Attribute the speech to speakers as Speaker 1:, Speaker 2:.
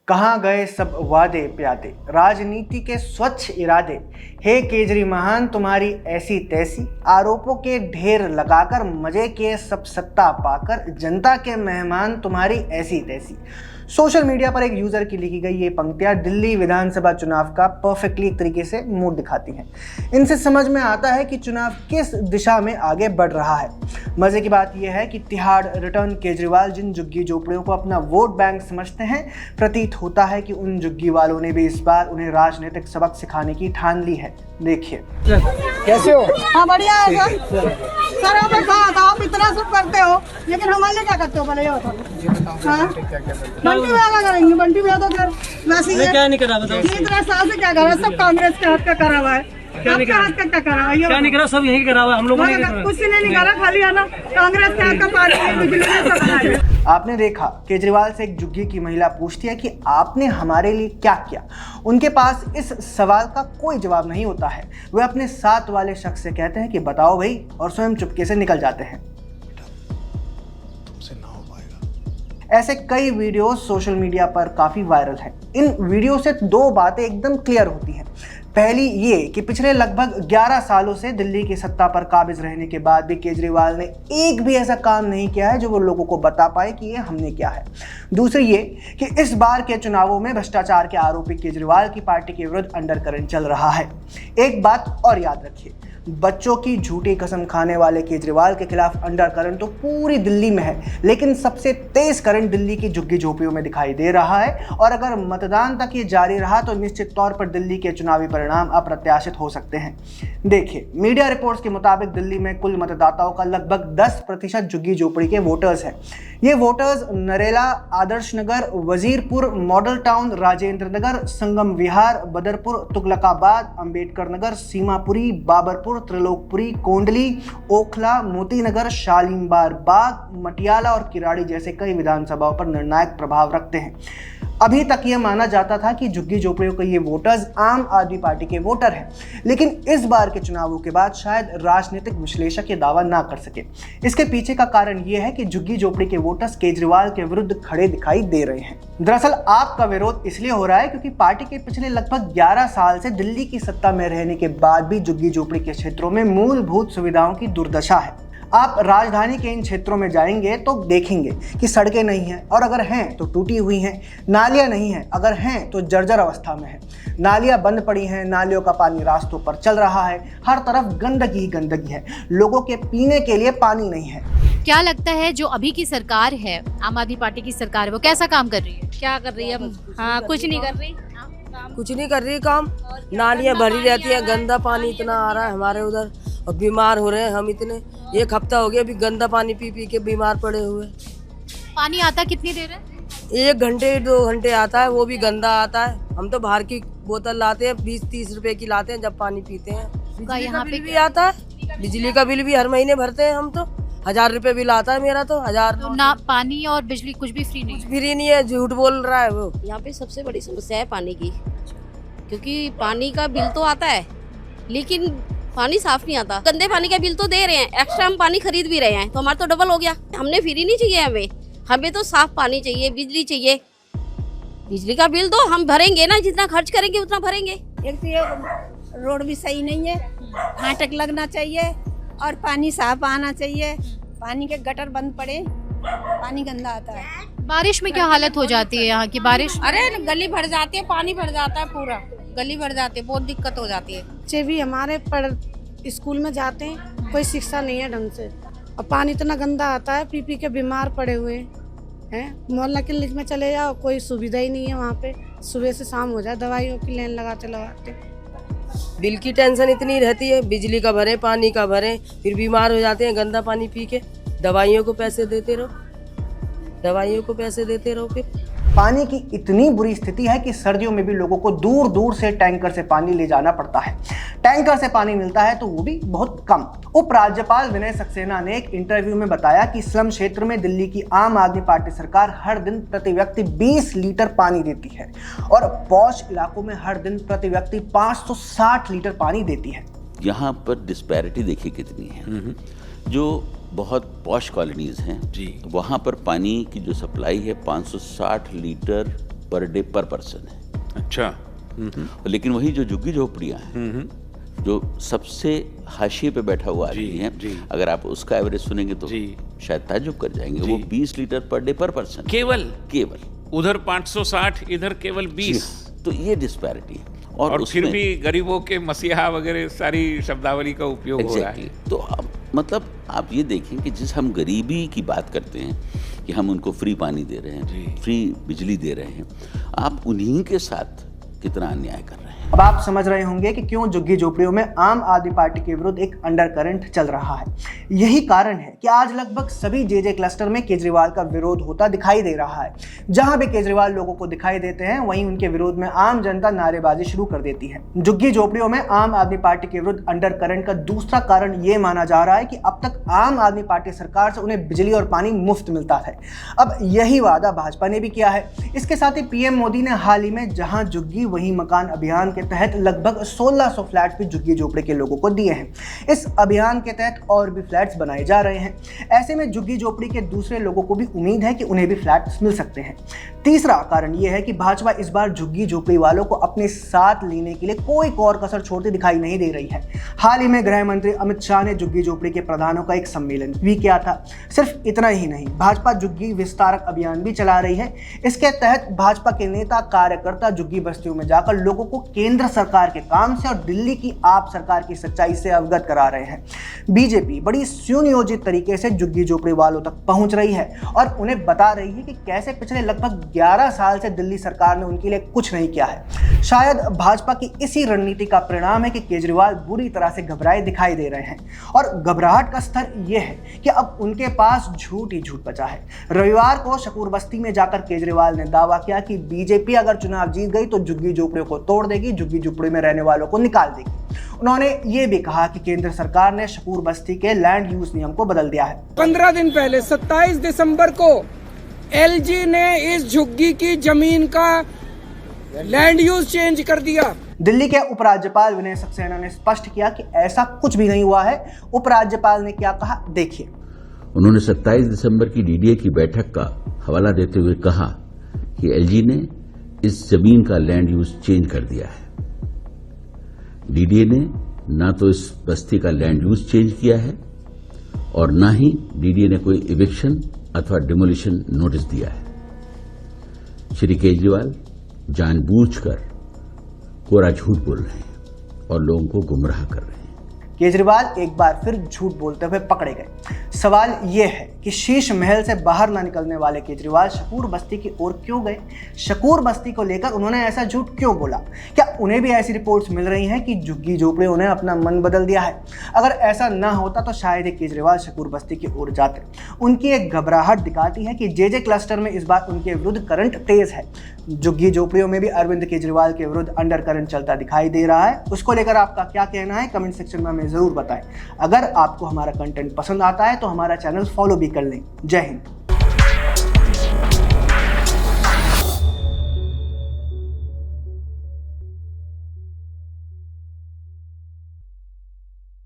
Speaker 1: कहाँ गए सब वादे प्यादे, राजनीति के स्वच्छ इरादे। हे केजरीमान तुम्हारी ऐसी तैसी, आरोपों के ढेर लगाकर मजे के सब सत्ता पाकर, जनता के मेहमान तुम्हारी ऐसी तैसी। सोशल मीडिया पर एक यूजर की लिखी गई ये पंक्तियां दिल्ली विधानसभा चुनाव का परफेक्टली एक तरीके से मूड दिखाती हैं। इनसे समझ में आता है कि चुनाव किस दिशा में आगे बढ़ रहा है। मजे की बात यह है कि तिहाड़ रिटर्न केजरीवाल जिन झुग्गी झोपड़ियों को अपना वोट बैंक समझते हैं, प्रतीत होता है कि उन झुग्गी वालों ने भी इस बार उन्हें राजनीतिक सबक सिखाने की ठान ली है। देखिए
Speaker 2: कैसे हो?
Speaker 3: हाँ बढ़िया है सर आप ऐसा आप इतना सब करते हो, लेकिन हमारे लिए क्या करते हो? भले हाँ बंटी भैया क्या करेंगे? बंटी भैया तो फिर वैसे
Speaker 2: क्या नहीं करा बताओ?
Speaker 3: 3 साल से क्या कर रहा है? सब कांग्रेस के हाथ का करा हुआ है।
Speaker 2: क्या नहीं करा?
Speaker 3: हाथ का क्या करा हुआ है?
Speaker 2: क्या नहीं करा? सब यही करा हुआ है, हम लोगों ने नहीं करा।
Speaker 3: कुछ नहीं करा, खाली आना कांग्रेस के हाथ का पानी बिजली सब खाया।
Speaker 1: आपने देखा केजरीवाल से एक झुग्गी की महिला पूछती है कि आपने हमारे लिए क्या किया। उनके पास इस सवाल का कोई जवाब नहीं होता है। वे अपने साथ वाले शख्स से कहते हैं कि बताओ भाई, और स्वयं चुपके से निकल जाते हैं। तुमसे ना हो पाएगा। ऐसे कई वीडियो सोशल मीडिया पर काफी वायरल हैं। इन वीडियो से 2 बातें एकदम क्लियर होती हैं। पहली ये कि पिछले लगभग 11 सालों से दिल्ली की सत्ता पर काबिज रहने के बाद भी केजरीवाल ने एक भी ऐसा काम नहीं किया है जो वो लोगों को बता पाए कि ये हमने किया है। दूसरी ये कि इस बार के चुनावों में भ्रष्टाचार के आरोपी केजरीवाल की पार्टी के विरुद्ध अंडरकरंट चल रहा है। एक बात और याद रखिए, बच्चों की झूठी कसम खाने वाले केजरीवाल के खिलाफ अंडरकरंट तो पूरी दिल्ली में है, लेकिन सबसे तेज करंट दिल्ली की झुग्गी झोपड़ियों में दिखाई दे रहा है। और अगर मतदान तक ये जारी रहा तो निश्चित तौर पर दिल्ली के चुनावी परिणाम अप्रत्याशित हो सकते हैं। देखिए, मीडिया रिपोर्ट्स के मुताबिक दिल्ली में कुल मतदाताओं का लगभग 10% झुग्गी झोपड़ी के वोटर्स हैं। ये voters Narela, Adarsh Nagar, Wazirpur, model town, Rajendra Nagar, संगम विहार, बदरपुर, तुगलकाबाद, अंबेडकर नगर, सीमापुरी, बाबरपुर, त्रिलोकपुरी, कोंडली, ओखला, मोती नगर, शालीमार बाग, मटियाला और किराड़ी जैसे कई विधानसभाओं पर निर्णायक प्रभाव रखते हैं। अभी तक यह माना जाता था कि झुग्गी झोपड़ियों के ये वोटर्स आम आदमी पार्टी के वोटर हैं, लेकिन इस बार के चुनावों के बाद शायद राजनीतिक विश्लेषक ये दावा ना कर सके। इसके पीछे का कारण यह है कि झुग्गी झोपड़ी के वोटर्स केजरीवाल के विरुद्ध खड़े दिखाई दे रहे हैं। दरअसल आपका विरोध इसलिए हो रहा है क्योंकि पार्टी के पिछले लगभग 11 साल से दिल्ली की सत्ता में रहने के बाद भी झुग्गी झोपड़ी के क्षेत्रों में मूलभूत सुविधाओं की दुर्दशा है। आप राजधानी के इन क्षेत्रों में जाएंगे तो देखेंगे कि सड़कें नहीं हैं, और अगर हैं तो टूटी हुई हैं। नालियां नहीं हैं, अगर हैं तो जर्जर अवस्था में हैं। नालियां बंद पड़ी हैं, नालियों का पानी रास्तों पर चल रहा है, हर तरफ गंदगी ही गंदगी है। लोगों के पीने के लिए पानी नहीं है।
Speaker 4: क्या लगता है जो अभी की सरकार है, आम आदमी पार्टी की सरकार है, वो कैसा काम कर रही है?
Speaker 5: क्या कर रही है? हाँ, कुछ नहीं कर रही।
Speaker 6: कुछ नहीं कर रही काम। नालियां भरी रहती है, गंदा पानी इतना आ रहा है हमारे उधर, और बीमार हो रहे हैं हम इतने। 1 हफ्ता हो गया अभी गंदा पानी पी पी के बीमार पड़े हुए।
Speaker 4: पानी आता कितनी देर है?
Speaker 6: 1 घंटे 2 घंटे आता है, वो भी गंदा आता है। हम तो बाहर की बोतल लाते हैं, 20-30 रुपए की लाते हैं जब पानी पीते हैं।
Speaker 4: यहाँ पे
Speaker 6: भी आता है, बिजली का बिल भी हर महीने भरते हैं हम तो। 1000 रुपए बिल आता है मेरा तो। 1000
Speaker 4: तो ना पानी और बिजली कुछ भी फ्री नहीं?
Speaker 6: फ्री नहीं है, झूठ बोल रहा है वो।
Speaker 5: यहाँ पे सबसे बड़ी समस्या है पानी की, क्योंकि पानी का बिल तो आता है लेकिन पानी साफ नहीं आता। गंदे पानी का बिल तो दे रहे हैं, एक्स्ट्रा हम पानी खरीद भी रहे हैं, तो हमारा तो डबल हो गया। हमने फ्री नहीं चाहिए, हमें तो साफ पानी चाहिए, बिजली चाहिए। बिजली का बिल तो हम भरेंगे ना, जितना खर्च करेंगे उतना भरेंगे।
Speaker 3: एक तो ये रोड भी सही नहीं है, फाटक लगना चाहिए और पानी साफ आना चाहिए। पानी के गटर बंद पड़े, पानी गंदा आता है।
Speaker 4: बारिश में क्या हालत हो जाती है यहाँ की? बारिश
Speaker 5: अरे गली भर जाती है, पानी भर जाता है, पूरा गली भर जाती है, बहुत दिक्कत हो जाती है।
Speaker 7: बच्चे भी हमारे स्कूल में जाते हैं, कोई शिक्षा नहीं है ढंग से, और पानी इतना गंदा आता है, पी पी के बीमार पड़े हुए हैं। मोहल्ला क्लिनिक में चले जाओ, कोई सुविधा ही नहीं है वहाँ पे। सुबह से शाम हो जाए, दवाइयों की लाइन लगाते लगाते।
Speaker 6: बिल की टेंशन इतनी रहती है, बिजली का भरे, पानी का भरे, फिर बीमार हो जाते हैं गंदा पानी पी के। दवाइयों को पैसे देते रहो फिर।
Speaker 1: पानी की इतनी बुरी स्थिति है कि सर्दियों में भी लोगों को दूर दूर से टैंकर से पानी ले जाना पड़ता है। टैंकर से पानी मिलता है तो वो भी बहुत कम। उपराज्यपाल विनय सक्सेना ने एक इंटरव्यू में बताया कि स्लम क्षेत्र में दिल्ली की आम आदमी पार्टी सरकार हर दिन प्रति व्यक्ति 20 लीटर पानी देती है, और पॉश इलाकों में हर दिन प्रति व्यक्ति 560 लीटर पानी देती है।
Speaker 8: यहाँ पर डिस्पैरिटी देखिए कितनी है। जो बहुत पॉश कॉलोनीज हैं जी, वहाँ पर पानी की जो सप्लाई है 560 लीटर पर डे पर पर्सन है।
Speaker 9: अच्छा।
Speaker 8: लेकिन वही जो झुग्गी झोपड़ियाँ हैं, जो सबसे हाशिए पे बैठा हुआ आदमी है, अगर आप उसका एवरेज सुनेंगे तो शायद ताज्जुब कर जाएंगे। वो 20 लीटर पर डे पर पर्सन,
Speaker 9: केवल
Speaker 8: उधर
Speaker 9: 560, इधर केवल 20।
Speaker 8: तो ये डिस्पैरिटी है।
Speaker 9: और फिर भी गरीबों के मसीहा वगैरह सारी शब्दावली का उपयोग हो रहा है।
Speaker 8: तो अब मतलब आप ये देखें कि जिस हम गरीबी की बात करते हैं कि हम उनको फ्री पानी दे रहे हैं, फ्री बिजली दे रहे हैं, आप उन्हीं के साथ कितना अन्याय कर रहे हैं।
Speaker 1: अब आप समझ रहे होंगे कि क्यों झुग्गी झोपड़ियों में आम आदमी पार्टी के विरुद्ध एक अंडर करंट चल रहा है। यही कारण है कि आज लगभग सभी जेजे क्लस्टर में केजरीवाल का विरोध होता दिखाई दे रहा है। जहां भी केजरीवाल लोगों को दिखाई देते हैं, वहीं उनके विरोध में आम जनता नारेबाजी शुरू कर देती है। झुग्गी झोपड़ियों में आम आदमी पार्टी के विरुद्ध अंडर करंट का दूसरा कारण ये माना जा रहा है कि अब तक आम आदमी पार्टी सरकार से उन्हें बिजली और पानी मुफ्त मिलता है। अब यही वादा भाजपा ने भी किया है। इसके साथ ही पीएम मोदी ने हाल ही में जहां झुग्गी वहीं मकान अभियान के तहत लगभग 1600 फ्लैट्स भी झुग्गी झोपड़ी के लोगों को दिए हैं। इस अभियान के तहत और भी फ्लैट्स बनाए जा रहे हैं। ऐसे में झुग्गी झोपड़ी के दूसरे लोगों को भी उम्मीद है कि उन्हें भी फ्लैट्स मिल सकते हैं। तीसरा कारण यह है कि भाजपा इस बार झुग्गी झोपड़ी वालों को अपने साथ लेने के लिए कोई और कसर छोड़ती दिखाई नहीं दे रही है। हाल ही में गृह मंत्री अमित शाह ने झुग्गी झोपड़ी के प्रधानों का एक सम्मेलन भी किया था। सिर्फ इतना ही नहीं, भाजपा झुग्गी विस्तारक अभियान भी चला रही है। इसके तहत भाजपा के नेता कार्यकर्ता झुग्गी बस्तियों में जाकर लोगों को केंद्र सरकार के काम से और दिल्ली की आप सरकार की सच्चाई से अवगत करा रहे हैं। बीजेपी बड़ी सुनियोजित तरीके से झुग्गी झोपड़ी वालों तक पहुंच रही है और उन्हें बता रही है कि कैसे पिछले लगभग 11 साल से दिल्ली सरकार ने उनके लिए कुछ नहीं किया है। शायद भाजपा की इसी रणनीति का परिणाम है कि केजरीवाल बुरी तरह से घबराए दिखाई दे रहे हैं और घबराहट का स्तर यह है कि अब उनके पास झूठ ही झूठ बचा है। रविवार को शकूर बस्ती में जाकर केजरीवाल ने दावा किया कि बीजेपी अगर चुनाव जीत गई तो झुग्गी झोपड़ियों को तोड़ देगी, झुग्गी झोपड़ी में रहने वालों को निकाल देगी। उन्होंने ये भी कहा कि केंद्र सरकार ने शकूर बस्ती के लैंड यूज नियम को बदल दिया है।
Speaker 10: 15 दिन पहले 27 दिसंबर को एलजी ने इस झुग्गी की जमीन का लैंड यूज चेंज कर दिया।
Speaker 1: दिल्ली के उपराज्यपाल विनय सक्सेना ने स्पष्ट किया कि ऐसा कुछ भी नहीं हुआ है। उपराज्यपाल ने क्या कहा, देखिए।
Speaker 8: उन्होंने 27 दिसंबर की डीडीए की बैठक का हवाला देते हुए कहा कि एलजी ने इस जमीन का लैंड यूज चेंज कर दिया है। डीडीए ने ना तो इस बस्ती का लैंड यूज चेंज किया है और ना ही डीडीए ने कोई इविक्शन अथवा डिमोलिशन नोटिस दिया है। श्री केजरीवाल जानबूझकर कोरा झूठ बोल रहे हैं और लोगों को गुमराह कर रहे हैं।
Speaker 1: केजरीवाल एक बार फिर झूठ बोलते हुए पकड़े गए। सवाल यह है कि शीश महल से बाहर ना निकलने वाले केजरीवाल शकूर बस्ती की ओर क्यों गए? शकूर बस्ती को लेकर उन्होंने ऐसा झूठ क्यों बोला? क्या उन्हें भी ऐसी रिपोर्ट्स मिल रही हैं कि झुग्गी झोपड़ी उन्हें अपना मन बदल दिया है? अगर ऐसा ना होता तो शायद केजरीवाल शकूर बस्ती की ओर जाते। उनकी एक घबराहट दिखाती है कि जेजे क्लस्टर में इस बार उनके विरुद्ध करंट तेज है। झुग्गी झोपड़ियों में भी अरविंद केजरीवाल के विरुद्ध अंडर करंट चलता दिखाई दे रहा है। उसको लेकर आपका क्या कहना है कमेंट सेक्शन में हमें जरूर बताएं। अगर आपको हमारा कंटेंट पसंद आता है तो हमारा चैनल फॉलो भी कर लें। जय हिंद।